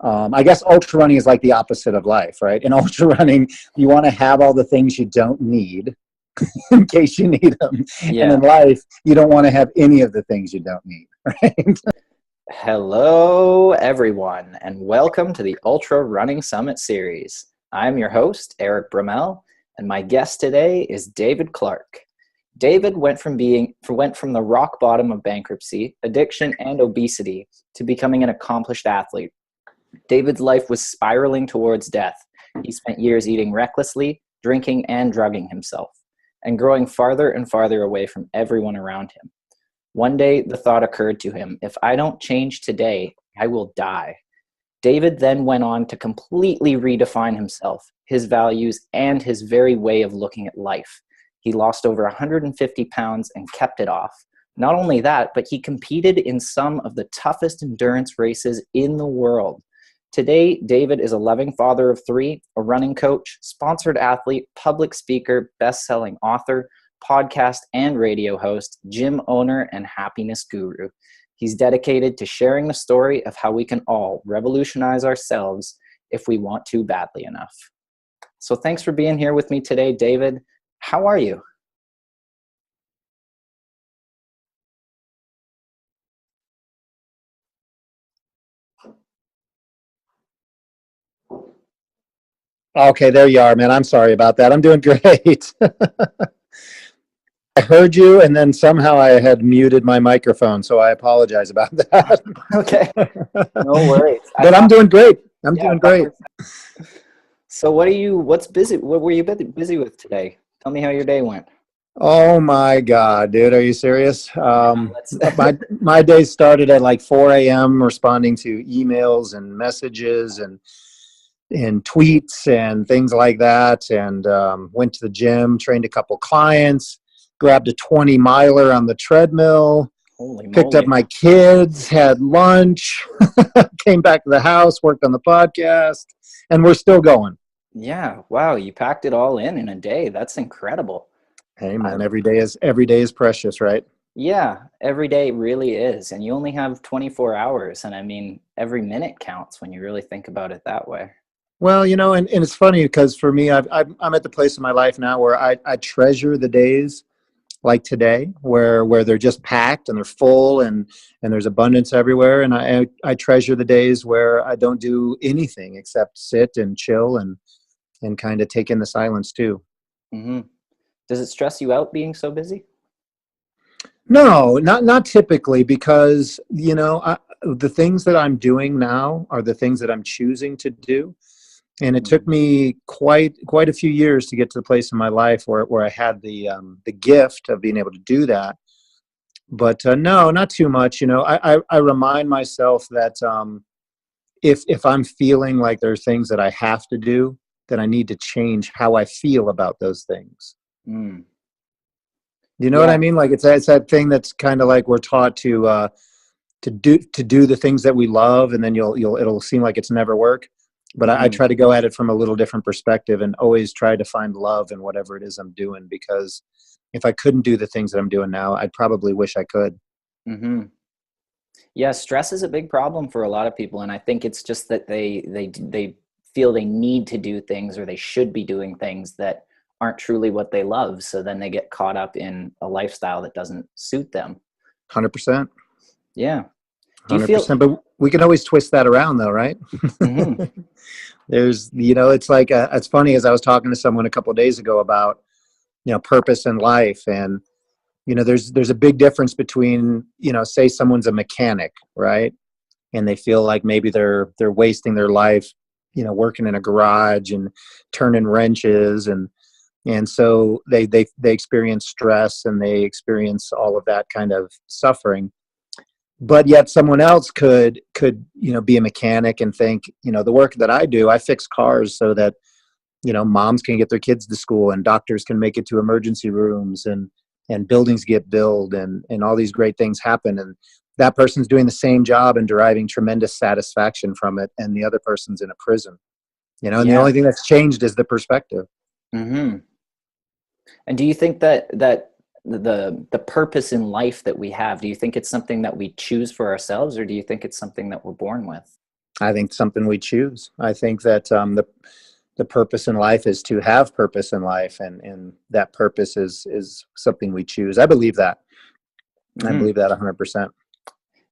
I guess ultra running is like the opposite of life, right? In ultra running, you want to have all the things you don't need in case you need them. And Yeah. in life, you don't want to have any of the things you don't need, right? Hello, everyone, and welcome to the Ultra Running Summit series. I'm your host, Eric Brummel, and my guest today is David Clark. David went from the rock bottom of bankruptcy, addiction, and obesity to becoming an accomplished athlete. David's life was spiraling towards death. He spent years eating recklessly, drinking and drugging himself, and growing farther and farther away from everyone around him. One day, the thought occurred to him, if I don't change today, I will die. David then went on to completely redefine himself, his values, and his very way of looking at life. He lost over 150 pounds and kept it off. Not only that, but he competed in some of the toughest endurance races in the world. Today, David is a loving father of three, a running coach, sponsored athlete, public speaker, best-selling author, podcast and radio host, gym owner, and happiness guru. He's dedicated to sharing the story of how we can all revolutionize ourselves if we want to badly enough. So thanks for being here with me today, David. How are you? Okay, there you are, man. I'm sorry about that. I'm doing great. I heard you, and then somehow I had muted my microphone, so I apologize about that. Okay, no worries. But I'm doing great. I'm Yeah, doing great. so what were you busy with today? Tell me how your day went. Oh my God, dude, are you serious? Let's My day started at like 4 a.m. responding to emails and messages and tweets and things like that, and went to the gym, trained a couple clients, grabbed a 20 miler on the treadmill, Holy picked up moly. my kids, had lunch, came back to the house, worked on the podcast, and we're still going. Yeah, wow, you packed it all in a day. That's incredible. Hey I, man, every day is precious, right? yeah, every day really is. And you only have 24 hours. And I mean, every minute counts when you really think about it that way. Well, and it's funny because for me, I'm at the place in my life now where I treasure the days like today, where they're just packed and they're full and there's abundance everywhere, and I treasure the days where I don't do anything except sit and chill and kind of take in the silence too. Hmm. Does it stress you out being so busy? No, not typically, because the things that I'm doing now are the things that I'm choosing to do. And it took Mhm. me quite a few years to get to the place in my life where I had the gift of being able to do that. But no, not too much. I remind myself that if I'm feeling like there's things that I have to do, then I need to change how I feel about those things. Mm. You know what Yeah. I mean? Like it's that thing that's kind of like we're taught to do the things that we love, and then it'll seem like it's never work. But I Hmm. try to go at it from a little different perspective and always try to find love in whatever it is I'm doing, because if I couldn't do the things that I'm doing now, I'd probably wish I could. Hmm. Yeah, stress is a big problem for a lot of people. And I think it's just that they feel they need to do things or they should be doing things that aren't truly what they love. So then they get caught up in a lifestyle that doesn't suit them. 100%. Yeah. Do you feel? 100%. But we can always twist that around though, right? Hmm. It's like, it's funny, as I was talking to someone a couple of days ago about, purpose in life. And, there's a big difference between, say someone's a mechanic, right? And they feel like maybe they're wasting their life, working in a garage and turning wrenches, and so they experience stress and they experience all of that kind of suffering. But yet someone else could be a mechanic and think, the work that I do, I fix cars so that moms can get their kids to school and doctors can make it to emergency rooms, and buildings get built, and all these great things happen, and that person's doing the same job and deriving tremendous satisfaction from it, and the other person's in a prison, and the Yeah. only thing that's changed is the perspective. Hmm. And do you think that the purpose in life that we have, do you think it's something that we choose for ourselves, or do you think it's something that we're born with? I think something we choose. I think that the purpose in life is to have purpose in life, and that purpose is something we choose. I believe that. I Hmm. believe that 100%.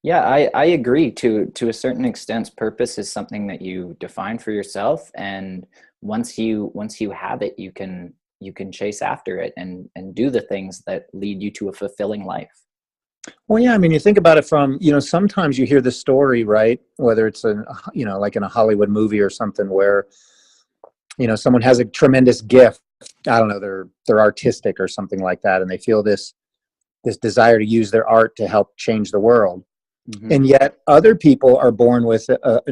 Yeah, I agree to a certain extent. Purpose is something that you define for yourself, and once you have it, you can chase after it and do the things that lead you to a fulfilling life. Well, yeah, I mean, you think about it from, sometimes you hear the story, right? Whether it's like in a Hollywood movie or something where, someone has a tremendous gift. I don't know, they're artistic or something like that, and they feel this desire to use their art to help change the world. Hmm. And yet other people are born with,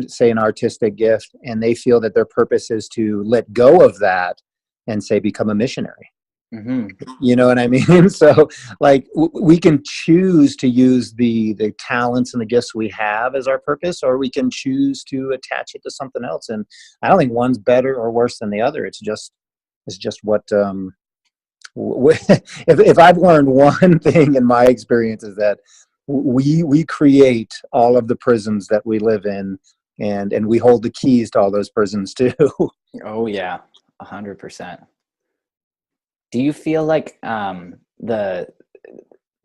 say, an artistic gift, and they feel that their purpose is to let go of that and, say, become a missionary. Hmm. You know what I mean? So, like, we can choose to use the talents and the gifts we have as our purpose, or we can choose to attach it to something else. And I don't think one's better or worse than the other. It's just what if I've learned one thing in my experience is that we create all of the prisons that we live in, and we hold the keys to all those prisons too. Oh yeah, 100%. Do you feel like the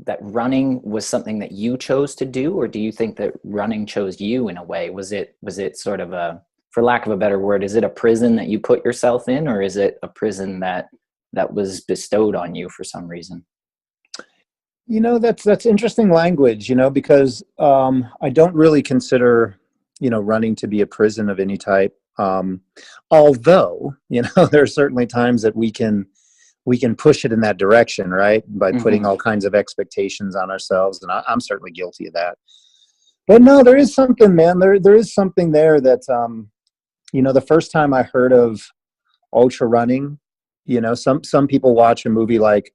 that running was something that you chose to do, or do you think that running chose you in a way? Was it sort of a, for lack of a better word, is it a prison that you put yourself in, or is it a prison that was bestowed on you for some reason? That's interesting language, because I don't really consider, running to be a prison of any type. Although, there are certainly times that we can push it in that direction, right? By putting Hmm. all kinds of expectations on ourselves, and I'm certainly guilty of that. But no, there is something, man. There is something there that, the first time I heard of ultra running, some people watch a movie like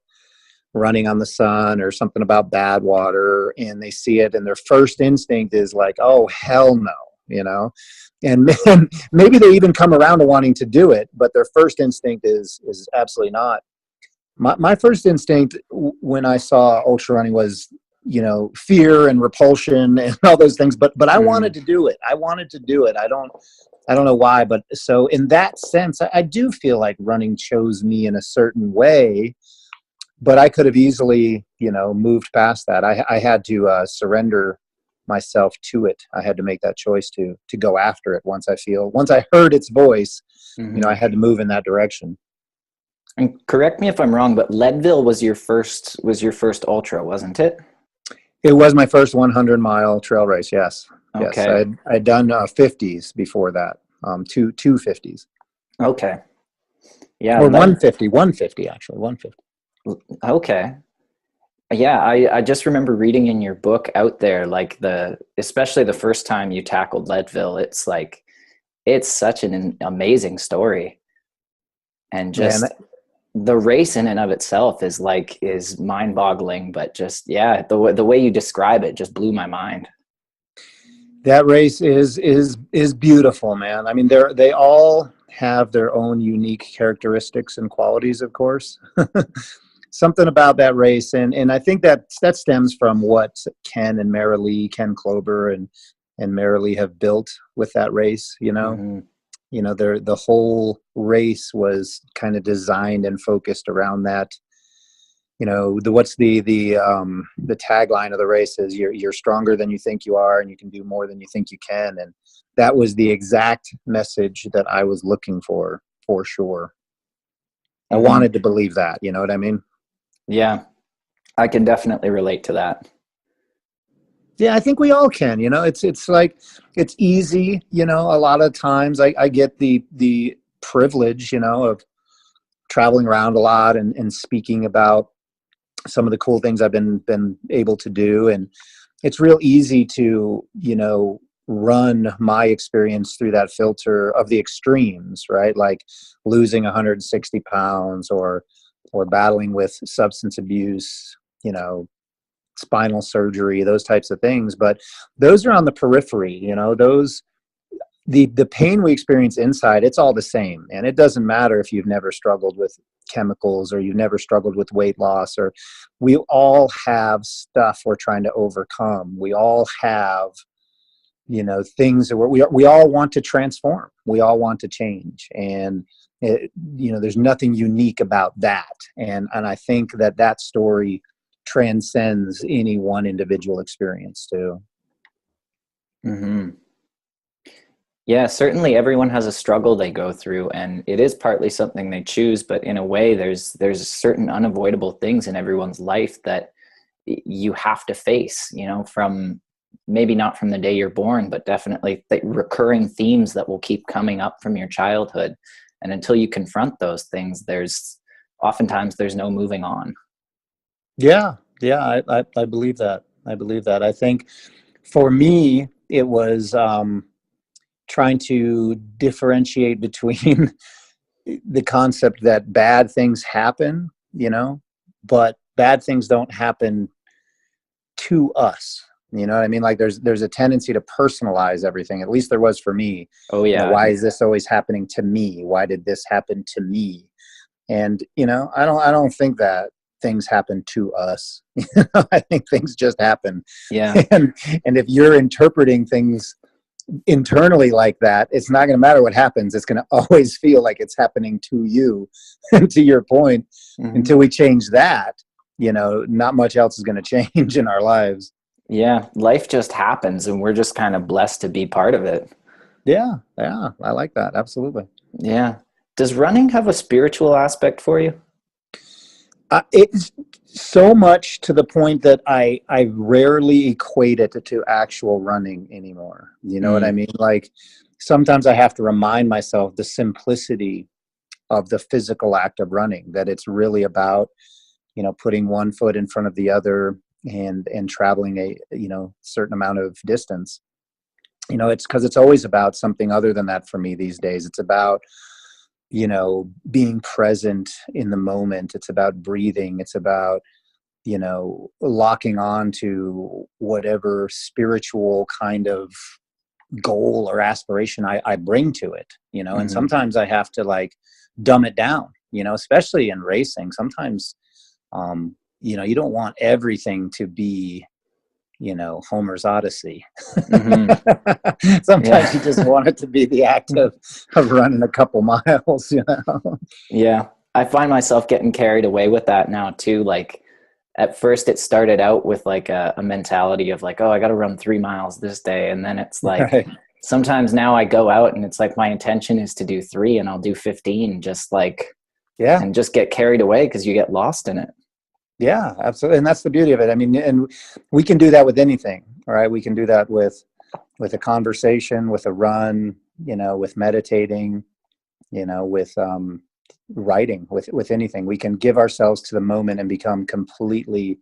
Running on the Sun or something about bad water, and they see it, and their first instinct is like, oh hell no, and then maybe they even come around to wanting to do it, but their first instinct is absolutely not. My first instinct when I saw ultra running was, fear and repulsion and all those things, but I wanted Hmm. to do it. I don't know why, but so in that sense, I do feel like running chose me in a certain way, but I could have easily, moved past that. I had to surrender myself to it. I had to make that choice to go after it. Once I heard its voice, I Hmm. had to move in that direction. And correct me if I'm wrong, but Leadville was your first ultra, wasn't it? It was my first 100-mile trail race. Yes, yes. Okay. I'd done 50s before that. Two 50s, Okay. Yeah, or 150 actually, 150. okay. Yeah, I just remember reading in your book out there, like especially the first time you tackled Leadville, it's like, it's such an amazing story. And Man, just the race in and of itself is mind boggling, but just, yeah, the way you describe it just blew my mind. that race is beautiful, man. I mean, they all have their own unique characteristics and qualities, of course. Something about that race, and I think that stems from what Ken Klober and Marilee have built with that race. Hmm. The whole race was kind of designed and focused around that. What's the tagline of the race is, you're stronger than you think you are, and you can do more than you think you can. And that was the exact message that I was looking for sure. I Hmm. wanted to believe that, you know what I mean? Yeah, I can definitely relate to that. Yeah, I think we all can. It's like, it's easy. A lot of times I get the privilege, of traveling around a lot and speaking about some of the cool things I've been able to do, and it's real easy to, run my experience through that filter of the extremes, right? Like losing 160 pounds, or battling with substance abuse, spinal surgery, those types of things. But those are on the periphery, those the pain we experience inside, it's all the same. And it doesn't matter if you've never struggled with chemicals, or you've never struggled with weight loss, or we all have stuff we're trying to overcome. We all have things that we all want to transform. We all want to change. And, there's nothing unique about that. And I think that story transcends any one individual experience too. Mm-hmm. Yeah, certainly everyone has a struggle they go through, and it is partly something they choose, but in a way there's certain unavoidable things in everyone's life that you have to face, from maybe not from the day you're born, but definitely the recurring themes that will keep coming up from your childhood. And until you confront those things, oftentimes there's no moving on. Yeah. Yeah. I believe that. I think for me, it was trying to differentiate between the concept that bad things happen, but bad things don't happen to us. You know what I mean? Like there's a tendency to personalize everything. At least there was for me. Oh yeah. Why is this always happening to me? Why did this happen to me? And I don't think that things happen to us. I think things just happen. Yeah. And if you're interpreting things internally like that, it's not going to matter what happens. It's going to always feel like it's happening to you. And to your point, until we change that, not much else is going to change in our lives. Yeah, life just happens, and we're just kind of blessed to be part of it. Yeah, I like that. Absolutely. Yeah. Does running have a spiritual aspect for you? It's so much to the point that I rarely equate it to actual running anymore. You know what I mean? Like sometimes I have to remind myself the simplicity of the physical act of running, that it's really about, putting one foot in front of the other and traveling a, certain amount of distance. It's because it's always about something other than that for me these days. It's about, being present in the moment. It's about breathing. It's about, locking on to whatever spiritual kind of goal or aspiration I bring to it, and sometimes I have to like dumb it down, especially in racing. Sometimes, you don't want everything to be, Homer's Odyssey. Sometimes you just want it to be the act of running a couple miles, Yeah. I find myself getting carried away with that now too. Like at first it started out with like a mentality of like, oh, I got to run 3 miles this day. And then it's like, Right. Sometimes now I go out and it's like, my intention is to do 3 and I'll do 15, just like, Yeah. and just get carried away because you get lost in it. Yeah, absolutely. And that's the beauty of it. I mean, and we can do that with anything, right? We can do that with a conversation, with a run, with meditating, with writing, with anything. We can give ourselves to the moment and become completely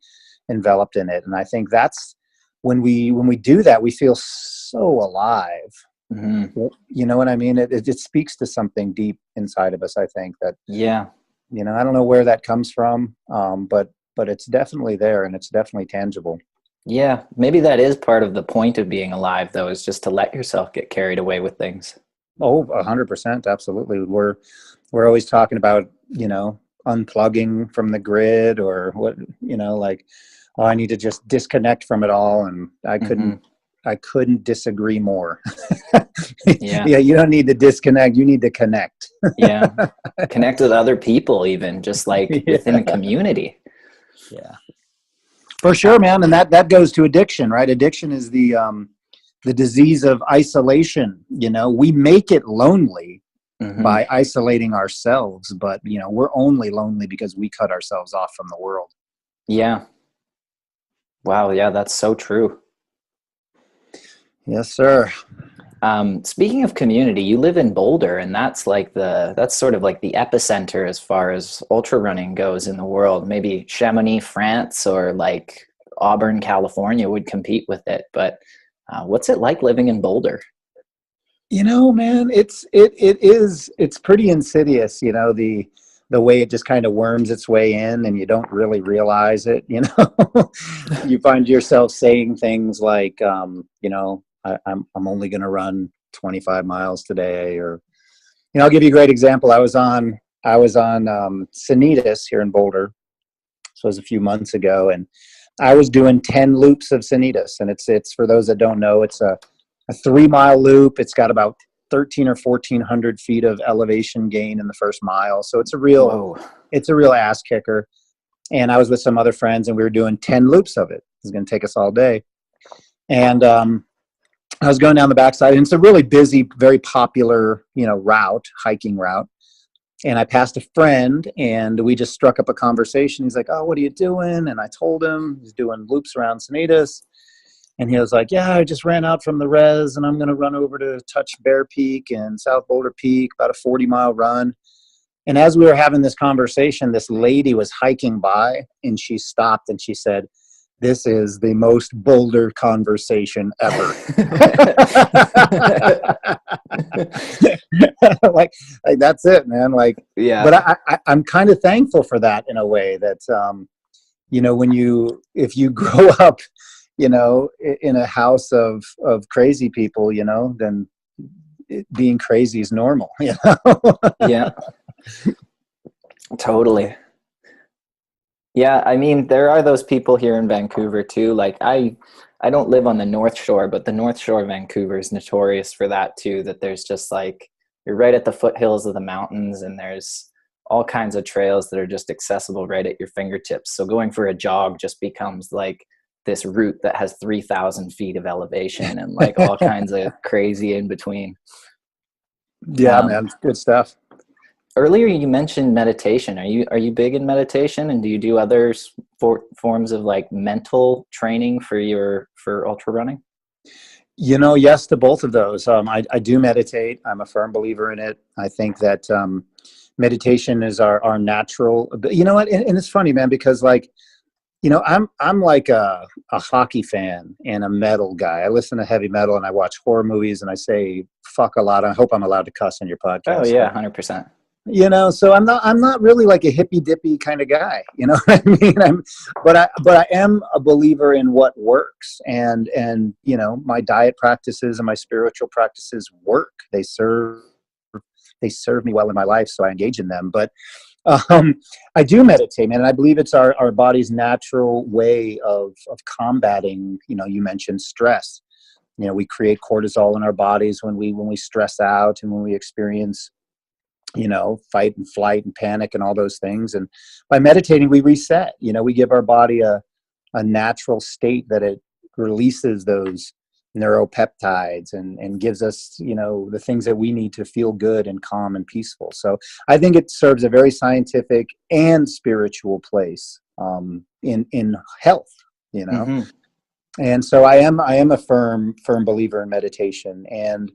enveloped in it. And I think that's when we do that, we feel so alive. You know what I mean? It speaks to something deep inside of us, I think, that, Yeah. I don't know where that comes from, but it's definitely there and it's definitely tangible. Yeah. Maybe that is part of the point of being alive, though, is just to let yourself get carried away with things. Oh, 100%. Absolutely. We're always talking about, unplugging from the grid or what, like, oh, I need to just disconnect from it all. And I couldn't disagree more. Yeah. Yeah. You don't need to disconnect. You need to connect. Yeah. Connect with other people, even just like within a community. Yeah, for sure, man. And that goes to addiction, right? Addiction is the disease of isolation. We make it lonely by isolating ourselves, but we're only lonely because we cut ourselves off from the world. Yeah. Wow. Yeah, that's so true. Yes, sir. Speaking of community, you live in Boulder, and that's sort of like the epicenter as far as ultra running goes in the world. Maybe Chamonix, France, or like Auburn, California would compete with it. But what's it like living in Boulder? Man, it's pretty insidious, the way it just kind of worms its way in and you don't really realize it. You find yourself saying things like, I'm only going to run 25 miles today, or, I'll give you a great example. I was on Sanitas here in Boulder. So it was a few months ago, and I was doing 10 loops of Sanitas. And it's for those that don't know, it's a a 3-mile loop. It's got about 13 or 1400 feet of elevation gain in the first mile. So Whoa. it's a real ass kicker. And I was with some other friends and we were doing 10 loops of it. It's going to take us all day. And, I was going down the backside, and it's a really busy, very popular, hiking route. And I passed a friend, and we just struck up a conversation. He's like, "Oh, what are you doing?" And I told him he's doing loops around Sanitas. And he was like, "Yeah, I just ran out from the res, and I'm going to run over to touch Bear Peak and South Boulder Peak, about a 40-mile run." And as we were having this conversation, this lady was hiking by, and she stopped, and she said, "This is the most Boulder conversation ever." like that's it, man. Like, Yeah. but I'm kind of thankful for that in a way that, if you grow up, in a house of crazy people, then being crazy is normal, Yeah, totally. Yeah, I mean, there are those people here in Vancouver too. Like I don't live on the North Shore, but the North Shore of Vancouver is notorious for that too, that there's just like, you're right at the foothills of the mountains and there's all kinds of trails that are just accessible right at your fingertips. So going for a jog just becomes like this route that has 3,000 feet of elevation and like all kinds of crazy in between. Yeah, man, good stuff. Earlier, you mentioned meditation. Are you big in meditation, and do you do other forms of like mental training for ultra running? Yes to both of those. I do meditate. I'm a firm believer in it. I think that meditation is our natural. You know what? And it's funny, man, because like, I'm like a hockey fan and a metal guy. I listen to heavy metal and I watch horror movies and I say fuck a lot. I hope I'm allowed to cuss on your podcast. Oh yeah, 100%. So I'm not really like a hippy dippy kind of guy, you know what I mean? But I am a believer in what works, and my diet practices and my spiritual practices work. They serve me well in my life, so I engage in them. But I do meditate, man, and I believe it's our body's natural way of combating. You mentioned stress. We create cortisol in our bodies when we stress out and when we experience fight and flight and panic and all those things. And by meditating, we reset. We give our body a natural state that it releases those neuropeptides and gives us, the things that we need to feel good and calm and peaceful. So I think it serves a very scientific and spiritual place in health, Mm-hmm. And so I am a firm believer in meditation. And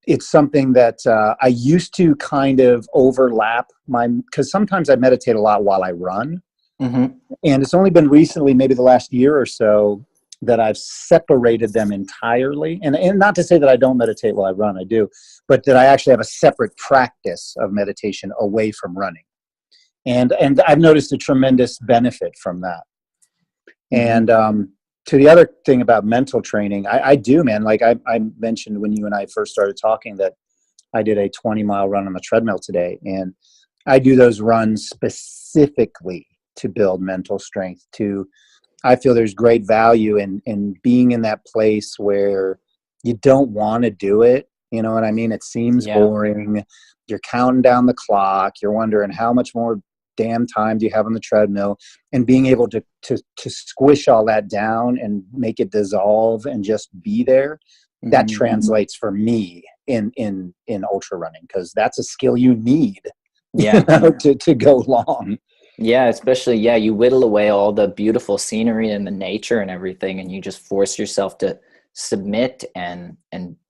it's something that I used to kind of overlap because sometimes I meditate a lot while I run. Mm-hmm. And it's only been recently, maybe the last year or so, that I've separated them entirely. And not to say that I don't meditate while I run, I do, but that I actually have a separate practice of meditation away from running. And I've noticed a tremendous benefit from that. Mm-hmm. And to the other thing about mental training, I do, man. Like I mentioned when you and I first started talking that I did a 20-mile run on the treadmill today. And I do those runs specifically to build mental strength. I feel there's great value in being in that place where you don't want to do it. You know what I mean? It seems boring. You're counting down the clock. You're wondering how much more damn time do you have on the treadmill, and being able to squish all that down and make it dissolve and just be there. Mm-hmm. That translates for me in ultra running, because that's a skill you need to go long. Yeah, especially, you whittle away all the beautiful scenery and the nature and everything, and you just force yourself to submit and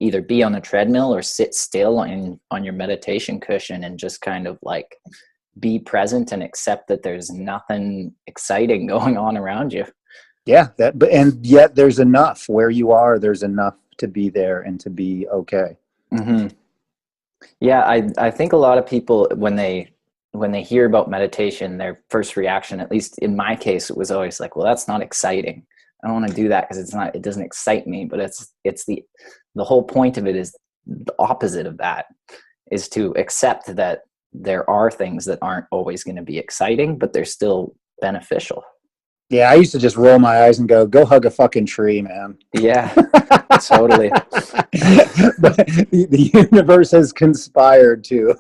either be on the treadmill or sit still on your meditation cushion and just kind of like be present and accept that there's nothing exciting going on around you. Yeah, and yet there's enough where you are. There's enough to be there and to be okay. Mm-hmm. Yeah, I think a lot of people, when they hear about meditation, their first reaction, at least in my case, it was always like, well, that's not exciting. I don't want to do that because it doesn't excite me. But it's the whole point of it is the opposite of that, is to accept that there are things that aren't always going to be exciting, but they're still beneficial. Yeah, I used to just roll my eyes and go hug a fucking tree, man. Yeah, totally. But the universe has conspired to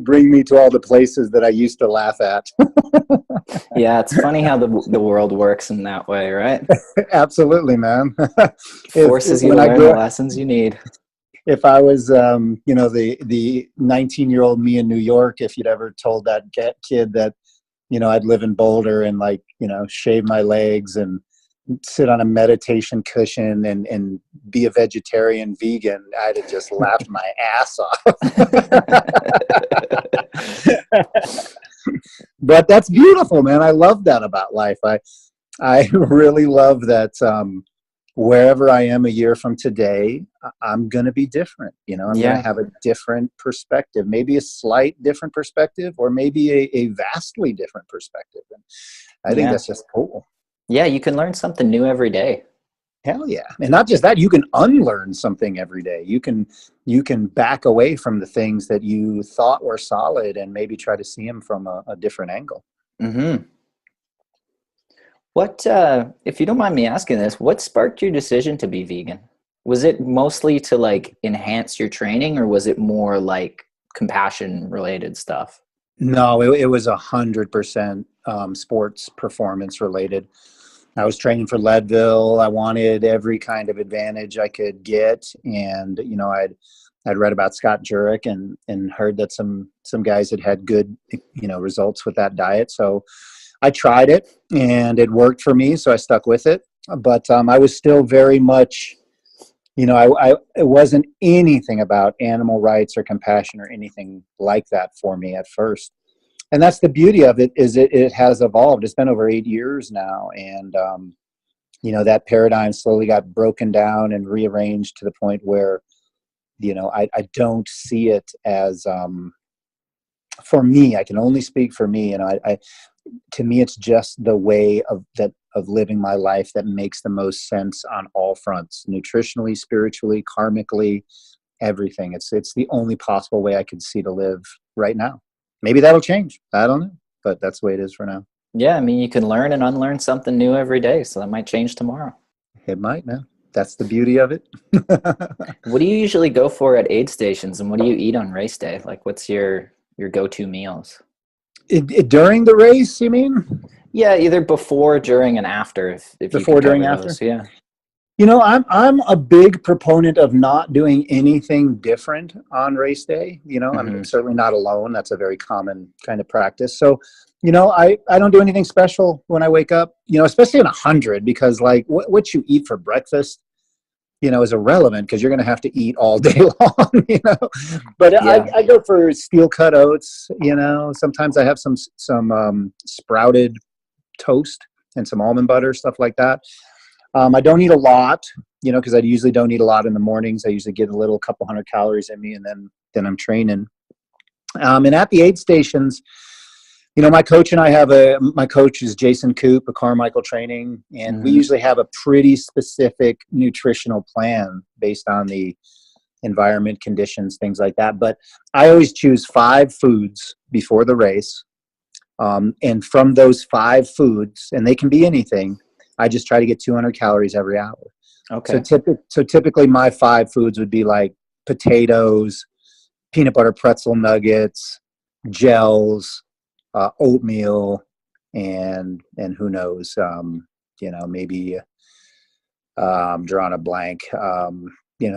bring me to all the places that I used to laugh at. Yeah, it's funny how the world works in that way, right? Absolutely, man. Forces you When to I learn the grew, lessons you need. if I was, the 19-year-old me in New York, if you'd ever told that kid that, I'd live in Boulder and shave my legs and sit on a meditation cushion and be a vegetarian vegan, I'd have just laughed my ass off. But that's beautiful, man. I love that about life. I really love that. Wherever I am a year from today, I'm going to be different. I'm going to Yeah, have a different perspective, maybe a slight different perspective, or maybe a vastly different perspective. And I think yeah. that's just cool. Yeah, you can learn something new every day. Hell yeah. And not just that, you can unlearn something every day. You can back away from the things that you thought were solid and maybe try to see them from a different angle. Mm-hmm. What, if you don't mind me asking this, what sparked your decision to be vegan? Was it mostly to like enhance your training, or was it more like compassion related stuff? No, it was 100% sports performance related. I was training for Leadville. I wanted every kind of advantage I could get, and I'd read about Scott Jurek and heard that some guys had good results with that diet. So I tried it, and it worked for me. So I stuck with it. But I was still very much, it wasn't anything about animal rights or compassion or anything like that for me at first. And that's the beauty of it, is it has evolved. It's been over 8 years now, and that paradigm slowly got broken down and rearranged to the point where I don't see it as, for me, I can only speak for me. To me, it's just the way of living my life that makes the most sense on all fronts, nutritionally, spiritually, karmically, everything. It's the only possible way I can see to live right now. Maybe that'll change. I don't know, but that's the way it is for now. Yeah, I mean, you can learn and unlearn something new every day, so that might change tomorrow. It might, man. That's the beauty of it. What do you usually go for at aid stations, and what do you eat on race day? Like, what's your go-to meals? During the race, you mean? Yeah, either before, during, and after, if you Before, could during, cover after? those. Yeah. I'm a big proponent of not doing anything different on race day. I'm Hmm. certainly not alone. That's a very common kind of practice. So, I don't do anything special when I wake up, especially in 100, because like what you eat for breakfast, is irrelevant because you're going to have to eat all day long. But Yeah. I go for steel cut oats, sometimes I have some sprouted toast and some almond butter, stuff like that. I don't eat a lot, because I usually don't eat a lot in the mornings. I usually get a little couple hundred calories in me, and then I'm training. And at the aid stations, my coach and my coach is Jason Coop of Carmichael Training, and we Hmm. usually have a pretty specific nutritional plan based on the environment, conditions, things like that. But I always choose 5 foods before the race. And from those 5 foods, and they can be anything, I just try to get 200 calories every hour. So, Okay. typically my 5 foods would be like potatoes, peanut butter pretzel nuggets, gels, oatmeal, and who knows, maybe drawing a blank,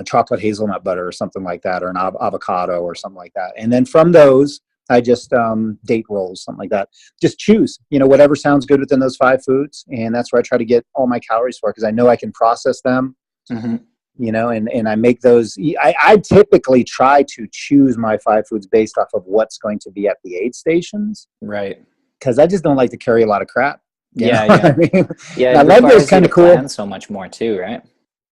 chocolate hazelnut butter or something like that, or an avocado or something like that. And then from those, I just date rolls, something like that. Just choose, whatever sounds good within those 5 foods, and that's where I try to get all my calories for, because I know I can process them. Hmm. And I make those. I typically try to choose my 5 foods based off of what's going to be at the aid stations, Right. because I just don't like to carry a lot of crap. You know Yeah, what I yeah. mean? Yeah, Now it Leadville's requires you kind to of cool. plan so much more too, right?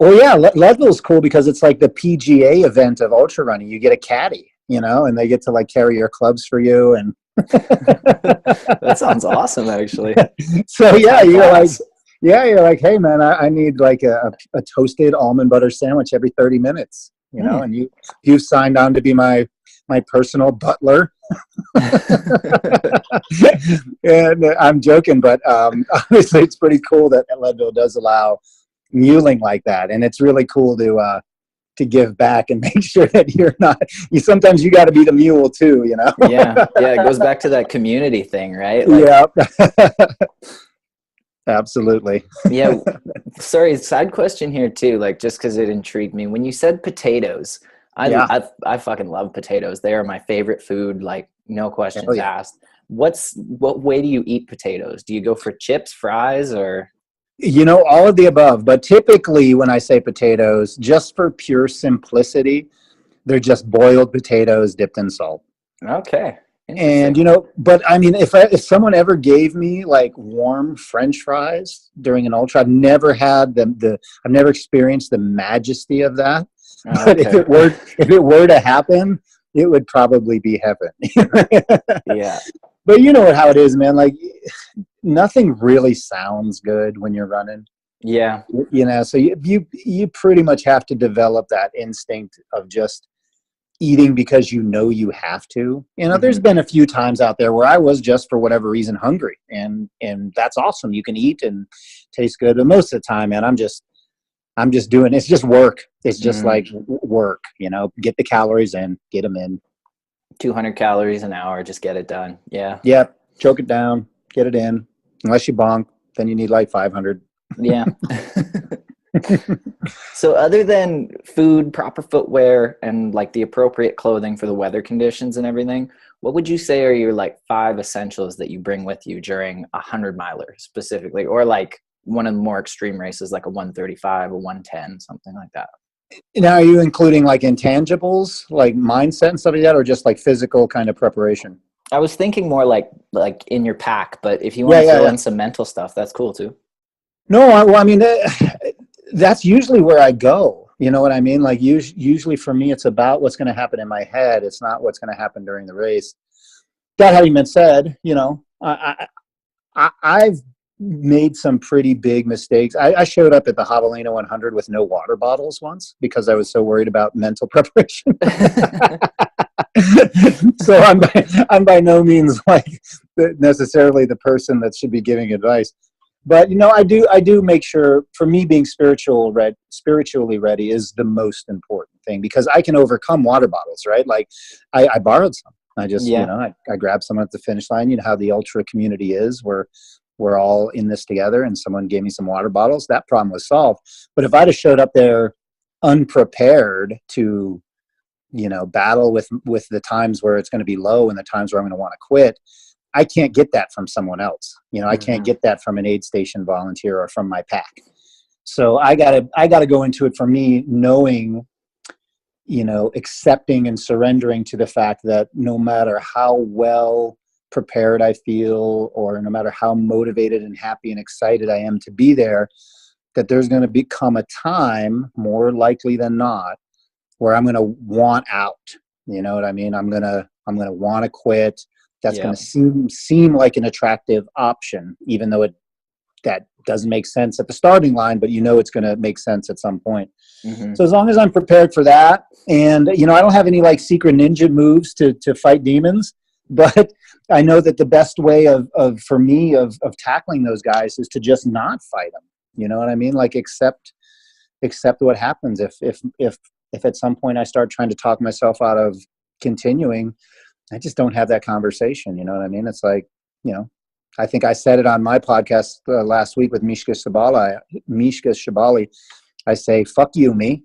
Well, yeah, Leadville's cool because it's like the PGA event of ultra running. You get a caddy, and they get to like carry your clubs for you, and That sounds awesome, actually. so What a yeah, time class. you're like, hey man, I need like a toasted almond butter sandwich every 30 minutes, Hmm. and you've signed on to be my personal butler. And I'm joking, but obviously it's pretty cool that Leadville does allow muling like that, and it's really cool to give back and make sure that you're not. Sometimes you got to be the mule too, you know. Yeah, it goes back to that community thing, right? Like, Yeah, absolutely. yeah. Sorry, side question here too, like just because it intrigued me. When you said potatoes, Yeah. I fucking love potatoes. They are my favorite food, like no Oh questions yeah. asked. What way do you eat potatoes? Do you go for chips, fries, or? All of the above. But typically, when I say potatoes, just for pure simplicity, they're just boiled potatoes dipped in salt. Okay, And interesting. but I mean, if someone ever gave me like warm French fries during an ultra, I've never had I've never experienced the majesty of that. But if Okay. it were to happen, it would probably be heaven. Yeah. But you know how it is, man. Like nothing really sounds good when you're running. Yeah. So you pretty much have to develop that instinct of just eating because you have to. There's Hmm. been a few times out there where I was just for whatever reason hungry, and that's awesome. You can eat and taste good, but most of the time, man, I'm just doing. It's just work. It's just like work. Get the calories in, get them in. 200 calories an hour, just get it done. Yeah. Yep, choke it down, get it in. Unless you bonk, then you need like 500. Yeah. So other than food, proper footwear, and like the appropriate clothing for the weather conditions and everything, what would you say are your like 5 essentials that you bring with you during a 100 miler specifically, or like one of the more extreme races like a 135, a 110, something like that? Now, are you including like intangibles, like mindset and stuff like that, or just like physical kind of preparation? I was thinking more like in your pack, but if you want Yeah, to yeah, throw yeah. in some mental stuff, that's cool too. No, well, I mean, that's usually where I go. You know what I mean? Like usually for me, it's about what's going to happen in my head. It's not what's going to happen during the race. That having been said, I've made some pretty big mistakes. I showed up at the Javelina 100 with no water bottles once because I was so worried about mental preparation. So I'm by no means like necessarily the person that should be giving advice. But I do make sure, for me, being spiritually ready is the most important thing, because I can overcome water bottles, right? Like I borrowed some. I just Yeah. I grabbed someone at the finish line. You know how the ultra community is, where we're all in this together, and someone gave me some water bottles. That problem was solved. But if I'd have showed up there unprepared to battle with the times where it's going to be low and the times where I'm going to want to quit, I can't get that from someone else. I can't Hmm. get that from an aid station volunteer or from my pack. So I gotta go into it, for me, knowing, accepting and surrendering to the fact that no matter how well prepared I feel, or no matter how motivated and happy and excited I am to be there, that there's going to become a time, more likely than not, where I'm going to want out. You know what I mean? I'm going to want to quit. That's going Yeah. to seem like an attractive option, even though that doesn't make sense at the starting line, but it's going to make sense at some point. Hmm. So as long as I'm prepared for that, and I don't have any like secret ninja moves to fight demons, but I know that the best way for me of tackling those guys is to just not fight them. You know what I mean? Like accept what happens. If at some point I start trying to talk myself out of continuing, I just don't have that conversation. You know what I mean? It's like, I think I said it on my podcast last week with Mishka Shabali. I say, fuck you, me.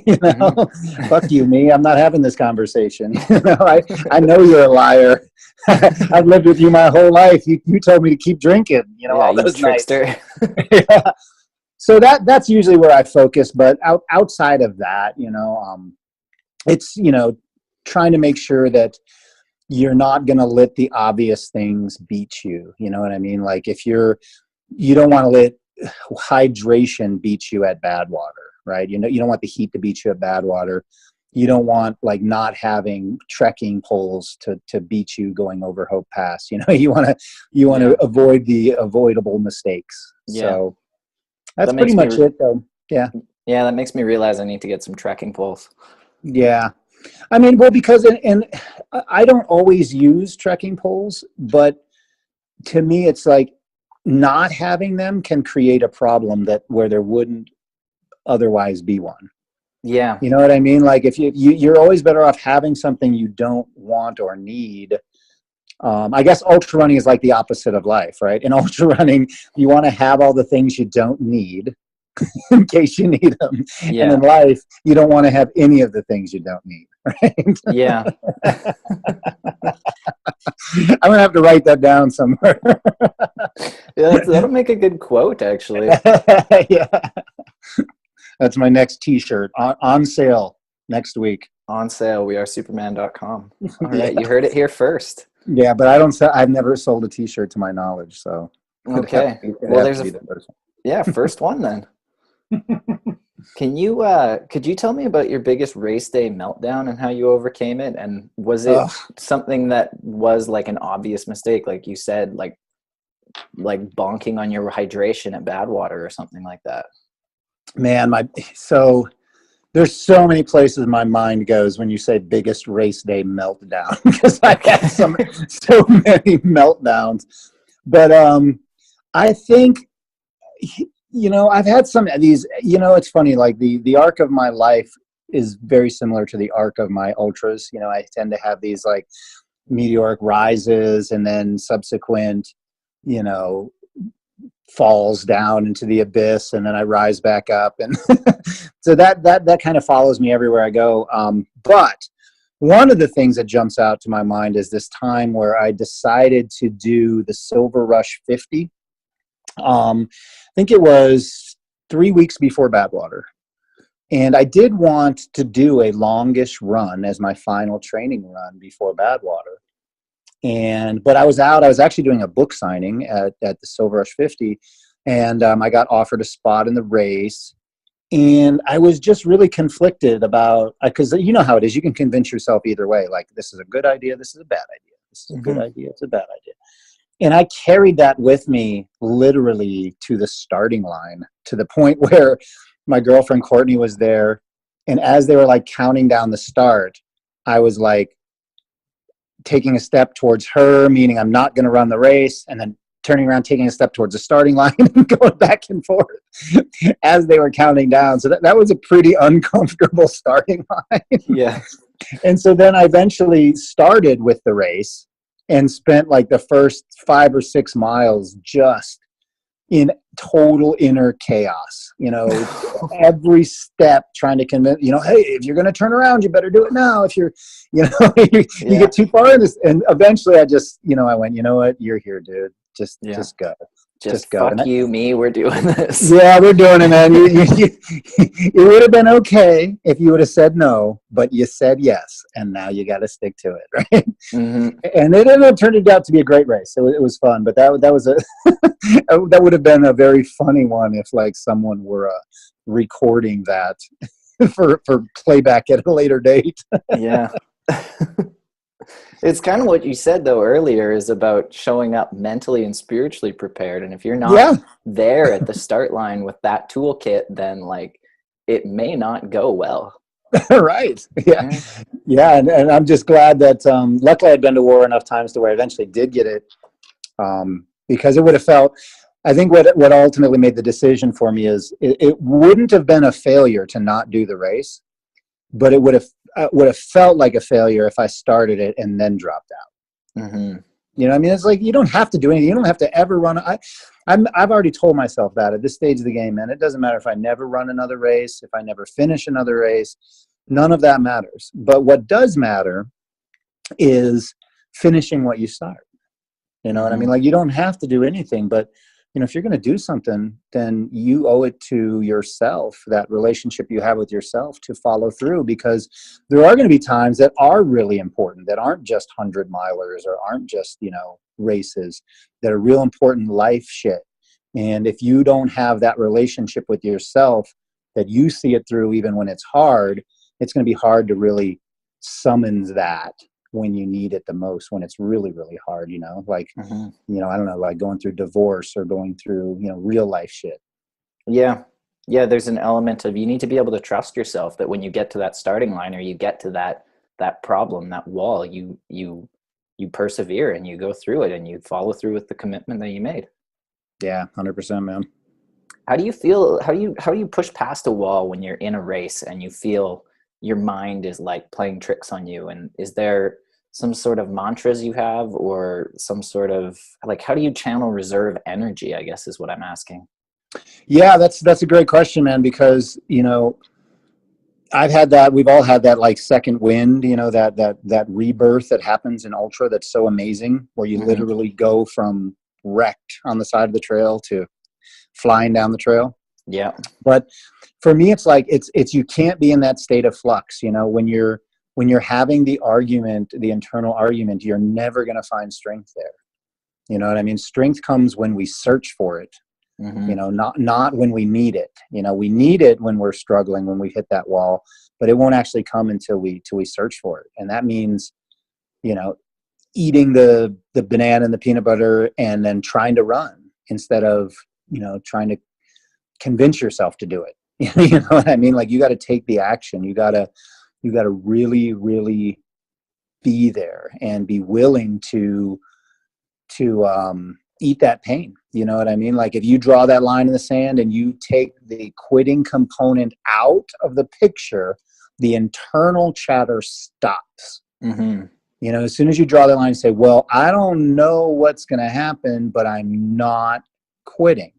you know, Hmm. fuck you, me. I'm not having this conversation. I know you're a liar. I've lived with you my whole life. You told me to keep drinking, Yeah, all you those nights. trickster. Yeah. So that's usually where I focus. But outside of that, it's, trying to make sure that you're not going to let the obvious things beat you. You know what I mean? Like you don't want to let hydration beat you at bad water, right? You don't want the heat to beat you at bad water. You don't want like not having trekking poles to beat you going over Hope Pass. You want to Yeah. avoid the avoidable mistakes. Yeah. So that's That pretty makes me much it, though. Yeah. Yeah, that makes me realize I need to get some trekking poles. Yeah. I mean, well, because and I don't always use trekking poles, but to me, it's like not having them can create a problem that where there wouldn't otherwise be one. Yeah. You know what I mean? Like if you're always better off having something you don't want or need. I guess ultra running is like the opposite of life, right? In ultra running, you want to have all the things you don't need in case you need them. And in Yeah. life, you don't want to have any of the things you don't need, right? Yeah. I'm going to have to write that down somewhere. Yeah, that'll make a good quote, actually. Yeah. That's my next t-shirt on sale next week. On sale, wearesuperman.com. All Yeah. right, you heard it here first. Yeah, but I've never sold a t-shirt to my knowledge, so Okay. it'd Well, have there's to be the first yeah, first one then. Could you tell me about your biggest race day meltdown and how you overcame it? And was it one. something that was like an obvious mistake, like you said, like bonking on your hydration at Badwater or something like that? Man, so there's so many places my mind goes when you say biggest race day meltdown because I had so many meltdowns. But I think I've had some of these. It's funny. Like the arc of my life is very similar to the arc of my ultras. I tend to have these like meteoric rises and then subsequent, falls down into the abyss, and then I rise back up, and so that kind of follows me everywhere I go. But one of the things that jumps out to my mind is this time where I decided to do the Silver Rush 50. I think it was 3 weeks before Badwater, and I did want to do a longish run as my final training run before Badwater. But I was actually doing a book signing at the Silver Rush 50, and I got offered a spot in the race, and I was just really conflicted about, because you know how it is, you can convince yourself either way, like this is a good idea, this is a bad idea, this is a good idea, it's a bad idea. And I carried that with me literally to the starting line, to the point where my girlfriend Courtney was there, and as they were like counting down the start, I was like taking a step towards her, meaning I'm not going to run the race, and then turning around, taking a step towards the starting line and going back and forth as they were counting down. So that was a pretty uncomfortable starting line. Yeah. And so then I eventually started with the race and spent like the first 5 or 6 miles just in total inner chaos, every step trying to convince, hey, if you're going to turn around, you better do it now. If you're, you get too far in this. And eventually I just, I went, you know what, you're here, dude. Just go. Just go. Fuck you, me. We're doing this. Yeah, we're doing it, man. It would have been okay if you would have said no, but you said yes, and now you got to stick to it, right? Mm-hmm. And it turned out to be a great race. It was fun, but that was that would have been a very funny one if like someone were recording that for playback at a later date. Yeah. It's kind of what you said though earlier, is about showing up mentally and spiritually prepared. And if you're not there at the start line with that toolkit, then like it may not go well. Right. Yeah. And I'm just glad that luckily I'd been to war enough times to where I eventually did get it, because it would have felt, I think what ultimately made the decision for me is it wouldn't have been a failure to not do the race, but it would have felt like a failure if I started it and then dropped out. Mm-hmm. It's like you don't have to do anything. You don't have to ever run. I've already told myself that at this stage of the game, man, it doesn't matter if I never run another race, if I never finish another race, none of that matters. But what does matter is finishing what you start. You know what I mean? Like you don't have to do anything, but if you're going to do something, then you owe it to yourself, that relationship you have with yourself, to follow through, because there are going to be times that are really important, that aren't just 100-milers or aren't just, races, that are real important life shit. And if you don't have that relationship with yourself, that you see it through even when it's hard, it's going to be hard to really summons that when you need it the most, when it's really, really hard, like, I don't know, like going through divorce or going through, real life shit. Yeah. Yeah. There's an element of, you need to be able to trust yourself that when you get to that starting line, or you get to that that problem, that wall, you persevere and you go through it and you follow through with the commitment that you made. Yeah, 100%, man. How do you feel, how do you push past a wall when you're in a race and you feel your mind is like playing tricks on you? And is there some sort of mantras you have, or some sort of, like, how do you channel reserve energy, I guess is what I'm asking. Yeah, that's a great question, man, because, I've had that, we've all had that like second wind, that rebirth that happens in ultra that's so amazing, where you literally go from wrecked on the side of the trail to flying down the trail. Yeah. But for me, it's like, it's you can't be in that state of flux, when you're having the argument, the internal argument, you're never going to find strength there. You know what I mean? Strength comes when we search for it. Not when we need it. We need it when we're struggling, when we hit that wall, but it won't actually come until we search for it. And that means, eating the banana and the peanut butter and then trying to run instead of, trying to convince yourself to do it. You know what I mean? Like, you got to take the action. You got to really, really be there and be willing to eat that pain. You know what I mean? Like, if you draw that line in the sand and you take the quitting component out of the picture, the internal chatter stops. As soon as you draw that line and say, well, I don't know what's going to happen, but I'm not quitting.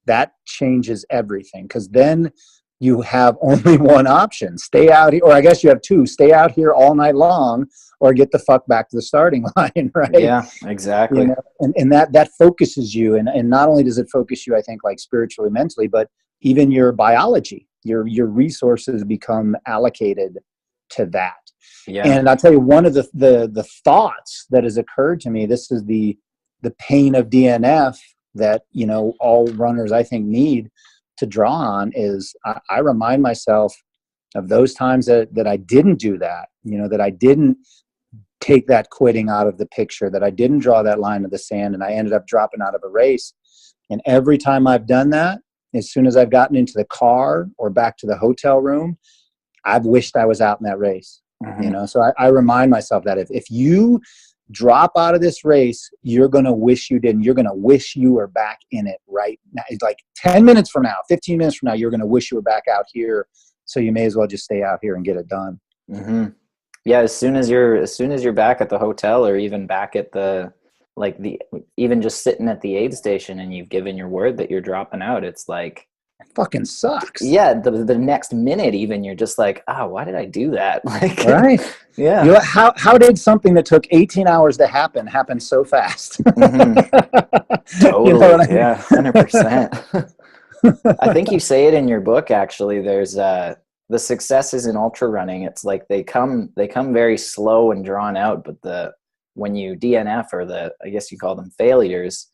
That changes everything, because then you have only one option: stay out here, or I guess you have two: stay out here all night long, or get the fuck back to the starting line, right? Yeah, exactly. And that focuses you, and not only does it focus you, I think, like spiritually, mentally, but even your biology, your resources become allocated to that. Yeah. And I'll tell you, one of the thoughts that has occurred to me, this is the pain of DNF that, all runners, I think, need to draw on, is I remind myself of those times that I didn't do that, that I didn't take that quitting out of the picture, that I didn't draw that line in the sand, and I ended up dropping out of a race. And every time I've done that, as soon as I've gotten into the car or back to the hotel room, I've wished I was out in that race. So I remind myself that if you drop out of this race, you're going to wish you didn't. You're going to wish you were back in it right now. It's like 10 minutes from now, 15 minutes from now, you're going to wish you were back out here. So you may as well just stay out here and get it done. Yeah. As soon as you're back at the hotel, or even back at even just sitting at the aid station, and you've given your word that you're dropping out, it's like, it fucking sucks. Yeah. The next minute, even, you're just like, why did I do that? Like, right. Yeah. How did something that took 18 hours to happen so fast? Totally. Yeah. 100%. I think you say it in your book, actually. There's the successes in ultra running. It's like they come very slow and drawn out, but when you DNF, or I guess you call them failures,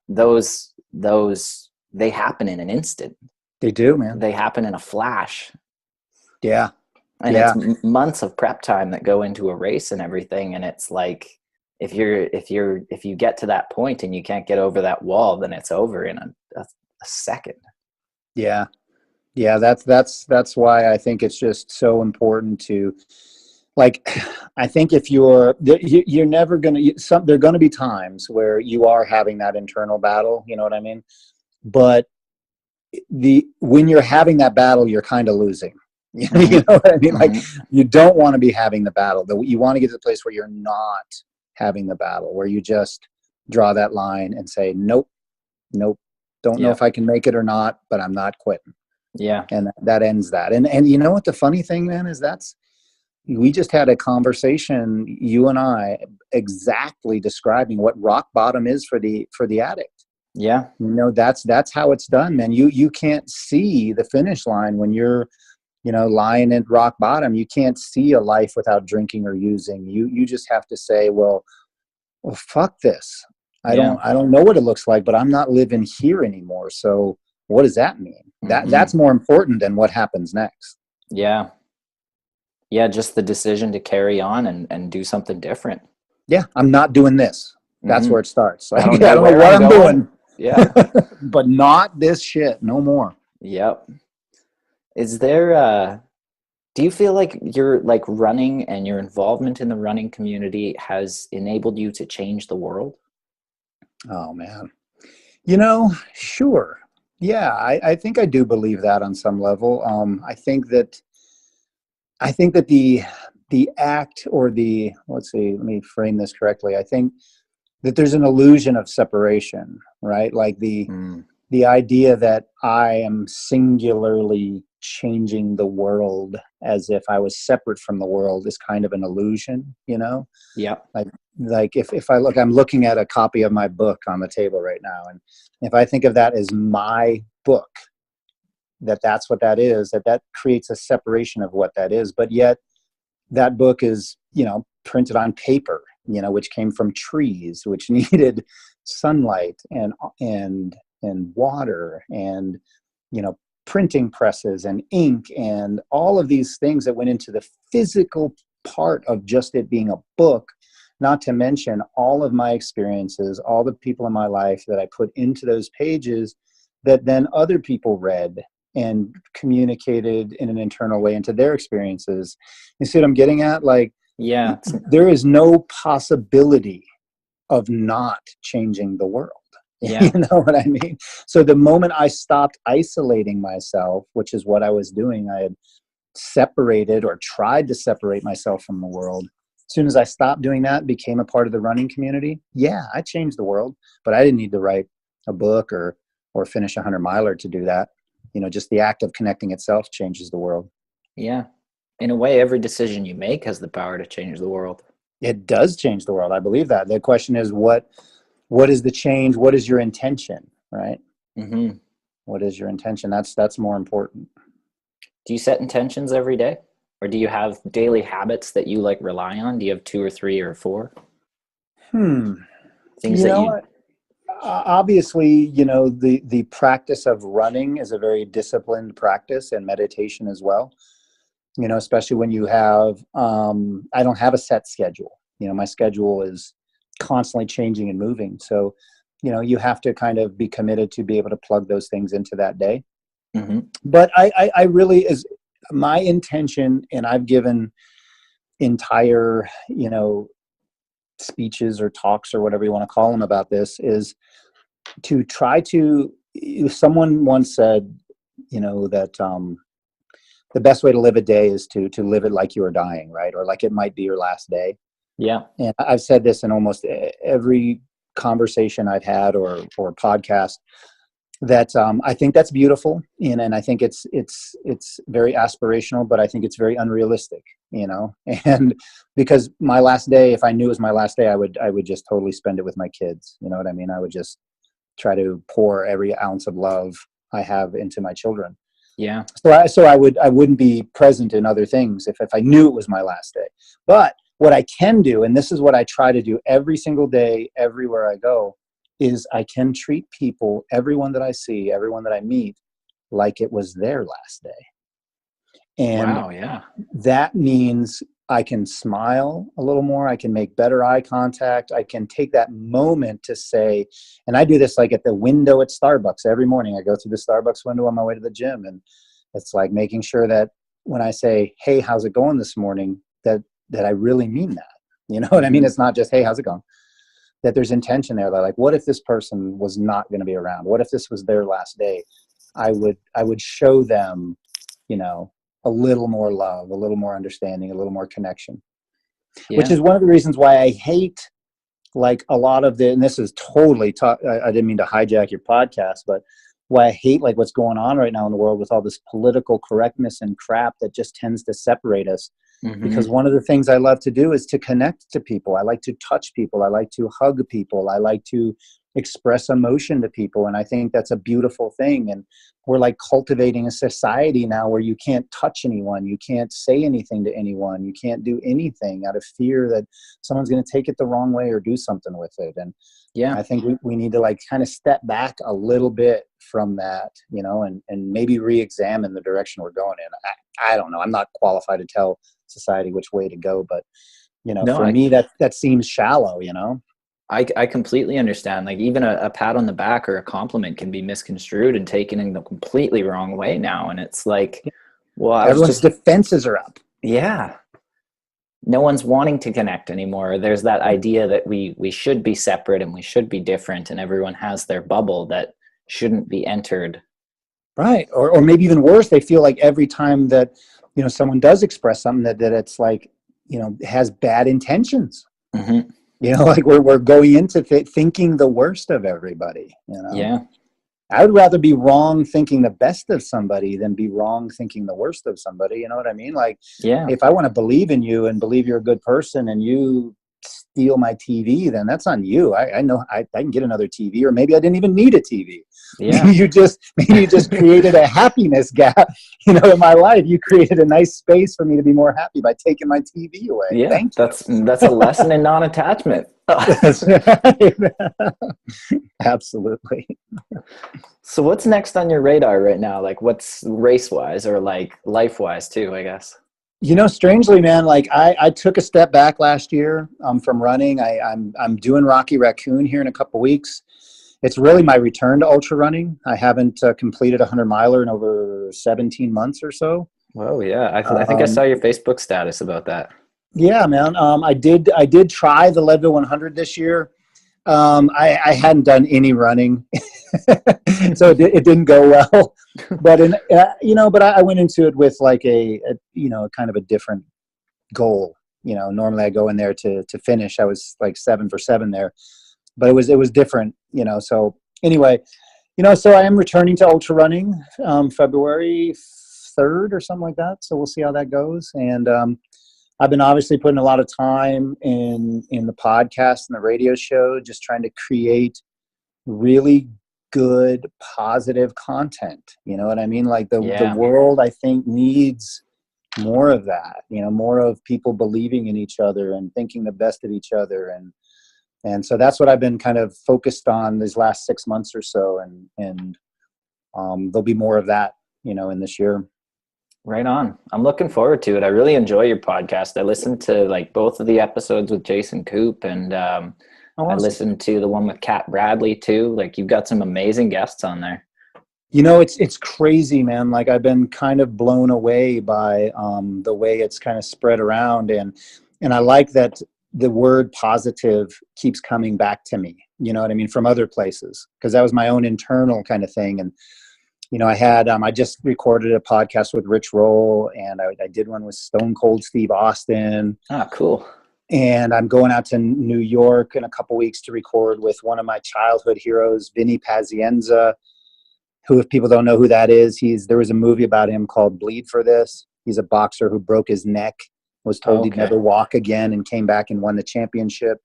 those they happen in an instant. They do, man. They happen in a flash. Yeah. And it's months of prep time that go into a race and everything. And it's like, if you get to that point and you can't get over that wall, then it's over in a second. Yeah. That's why I think it's just so important to, like, I think if you're never going to, there are going to be times where you are having that internal battle, you know what I mean? But when you're having that battle, you're kind of losing. You know what I mean? Like, you don't want to be having the battle. You want to get to the place where you're not having the battle, where you just draw that line and say, nope. Don't know if I can make it or not, but I'm not quitting. Yeah. And that ends that. And you know what the funny thing, man, is we just had a conversation, you and I, exactly describing what rock bottom is for the addict. Yeah. That's how it's done, man. You can't see the finish line when you're, lying at rock bottom. You can't see a life without drinking or using. You just have to say, well, fuck this. I don't know what it looks like, but I'm not living here anymore. So what does that mean? That's more important than what happens next. Yeah. Yeah. Just the decision to carry on and do something different. Yeah. I'm not doing this. That's where it starts. Like, I don't know what I'm doing. Yeah. But not this shit. No more. Yep. Is there Do you feel like your like running and your involvement in the running community has enabled you to change the world? Oh man. Sure. Yeah, I think I do believe that on some level. I think that the act or the let's see, let me frame this correctly. I think that there's an illusion of separation, right? Like Mm, the idea that I am singularly changing the world as if I was separate from the world is kind of an illusion, yeah. like like if I look, I'm looking at a copy of my book on the table right now, and if I think of that as my book, that's what that is, that creates a separation of what that is. But yet that book is, printed on paper, which came from trees, which needed sunlight and water and, you know, printing presses and ink and all of these things that went into the physical part of just it being a book, not to mention all of my experiences, all the people in my life that I put into those pages that then other people read and communicated in an internal way into their experiences. You see what I'm getting at? Like, Yeah. there is no possibility of not changing the world. You Yeah. know what I mean? So the moment I stopped isolating myself, which is what I was doing, I had separated or tried to separate myself from the world. As soon as I stopped doing that, became a part of the running community, yeah, I changed the world, but I didn't need to write a book or finish a 100-miler to do that. Just the act of connecting itself changes the world. Yeah. In a way, every decision you make has the power to change the world. It does change the world. I believe that. The question is, what is the change? What is your intention, right? Hmm. What is your intention? That's more important. Do you set intentions every day? Or do you have daily habits that you like rely on? Do you have two or three or four Hmm. things You that know you, what? Obviously, the practice of running is a very disciplined practice, and meditation as well. Especially when you have, I don't have a set schedule. My schedule is constantly changing and moving. So, you have to kind of be committed to be able to plug those things into that day. hmm But I really is my intention, and I've given entire, speeches or talks or whatever you want to call them about this, is to try to, someone once said, that the best way to live a day is to live it like you are dying, right? Or like it might be your last day. yeah. And I've said this in almost every conversation I've had or podcast, that I think that's beautiful, and I think it's very aspirational, but I think it's very unrealistic, and because my last day, if I knew it was my last day, I would just totally spend it with my kids. You know what I mean? I would just try to pour every ounce of love I have into my children. Yeah. So I wouldn't be present in other things if I knew it was my last day. But what I can do, and this is what I try to do every single day, everywhere I go, is I can treat people, everyone that I see, everyone that I meet, like it was their last day. And Wow. Yeah. that means I can smile a little more. I can make better eye contact. I can take that moment to say, and I do this like at the window at Starbucks every morning. I go through the Starbucks window on my way to the gym, and it's like making sure that when I say, "Hey, how's it going this morning?" that I really mean that. You know what I mean? Hmm. It's not just, "Hey, how's it going?" That there's intention there. That, like, what if this person was not going to be around? What if this was their last day? I would show them, you know, a little more love, a little more understanding, a little more connection. Which Yeah. is one of the reasons why I hate, like, a lot of the, and this is totally, I didn't mean to hijack your podcast, but why I hate, like, what's going on right now in the world with all this political correctness and crap that just tends to separate us. Because Hmm. one of the things I love to do is to connect to people. I like to touch people. I like to hug people. I like to express emotion to people. And I think that's a beautiful thing. And we're like cultivating a society now where you can't touch anyone. You can't say anything to anyone. You can't do anything out of fear that someone's going to take it the wrong way or do something with it. And Yeah. I think we need to, like, kind of step back a little bit from that, and maybe re-examine the direction we're going in. I don't know. I'm not qualified to tell society which way to go, but No, for me, that seems shallow. I completely understand. Like even a pat on the back or a compliment can be misconstrued and taken in the completely wrong way now. And it's like, Well, I was Everyone's just, defenses are up. yeah. No one's wanting to connect anymore. There's that idea that we should be separate and we should be different, and everyone has their bubble that shouldn't be entered. Right. Or maybe even worse, they feel like every time that, someone does express something that it's like, has bad intentions. Mm-hmm. Like we're going into thinking the worst of everybody. Yeah. I would rather be wrong thinking the best of somebody than be wrong thinking the worst of somebody. You know what I mean? Like, Yeah. if I want to believe in you and believe you're a good person and you steal my TV, then that's on you. I know I can get another TV, or maybe I didn't even need a TV. Yeah. Maybe you just created a happiness gap, in my life. You created a nice space for me to be more happy by taking my TV away. Yeah. Thank you. That's a lesson in non-attachment. That's right. Absolutely. So what's next on your radar right now? Like, what's race-wise or like life-wise too, I guess? Strangely, man, like I took a step back last year from running. I'm doing Rocky Raccoon here in a couple weeks. It's really my return to ultra running. I haven't completed a 100-miler in over 17 months or so. Oh yeah, I think I saw your Facebook status about that. Yeah, man. I did try the Leadville 100 this year. I hadn't done any running, so it didn't go well. But I went into it with like a kind of a different goal. Normally I go in there to finish. I was like 7 for 7 there, but it was different. So anyway, so I am returning to ultra running February 3rd or something like that. So we'll see how that goes. And I've been obviously putting a lot of time in the podcast and the radio show, just trying to create really good, positive content. You know what I mean? Like the world, I think, needs more of that, more of people believing in each other and thinking the best of each other. And so that's what I've been kind of focused on these last 6 months or so. And there'll be more of that, in this year. Right on. I'm looking forward to it. I really enjoy your podcast. I listened to like both of the episodes with Jason Coop, and Awesome. I listened to the one with Kat Bradley too. Like, you've got some amazing guests on there. It's crazy, man. Like, I've been kind of blown away by the way it's kind of spread around, and I like that the word positive keeps coming back to me. You know what I mean? From other places, because that was my own internal kind of thing. And I just recorded a podcast with Rich Roll, and I did one with Stone Cold Steve Austin. Ah, cool. And I'm going out to New York in a couple weeks to record with one of my childhood heroes, Vinny Pazienza, who, if people don't know who that is, there was a movie about him called Bleed for This. He's a boxer who broke his neck, was told he'd never walk again, and came back and won the championship.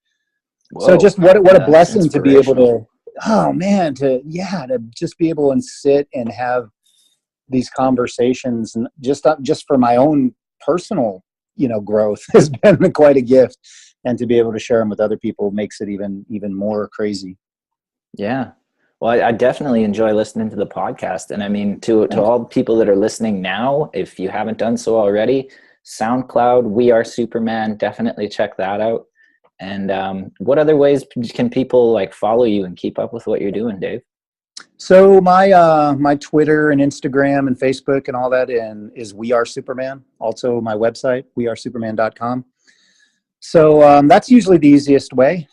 Whoa. So just what a blessing to be able to, to just be able to sit and have these conversations, and just for my own personal, growth has been quite a gift. And to be able to share them with other people makes it even more crazy. Yeah. Well, I definitely enjoy listening to the podcast. And I mean, to all the people that are listening now, if you haven't done so already, SoundCloud, We Are Superman, definitely check that out. And what other ways can people like follow you and keep up with what you're doing, Dave? So my Twitter and Instagram and Facebook and all that is We Are Superman. Also my website, wearesuperman.com. So that's usually the easiest way.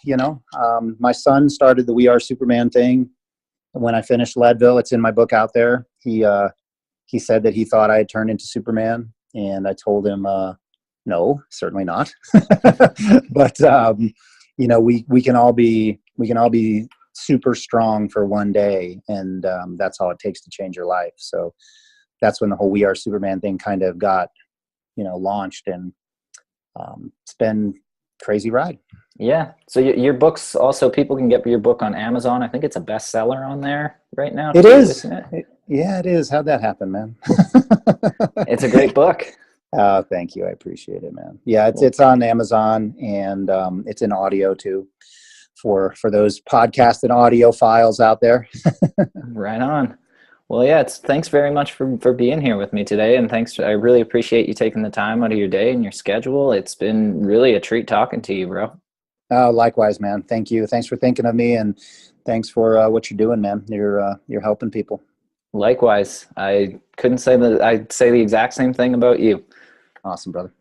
My son started the We Are Superman thing when I finished Leadville. It's in my book out there. He said that he thought I had turned into Superman, and I told him, no, certainly not. But we can all be super strong for one day, and that's all it takes to change your life. So that's when the whole We Are Superman thing kind of got launched, and it's been a crazy ride. Yeah. So your books also, people can get your book on Amazon. I think it's a bestseller on there right now. It is. Yeah, it is. How'd that happen, man? It's a great book. Oh, thank you. I appreciate it, man. Yeah, it's on Amazon, and it's in audio too, for those podcast and audio files out there. Right on. Well, yeah, thanks very much for being here with me today. And I really appreciate you taking the time out of your day and your schedule. It's been really a treat talking to you, bro. Likewise, man. Thank you. Thanks for thinking of me, and thanks for what you're doing, man. You're helping people. Likewise, I couldn't say that. I'd say the exact same thing about you. Awesome, brother.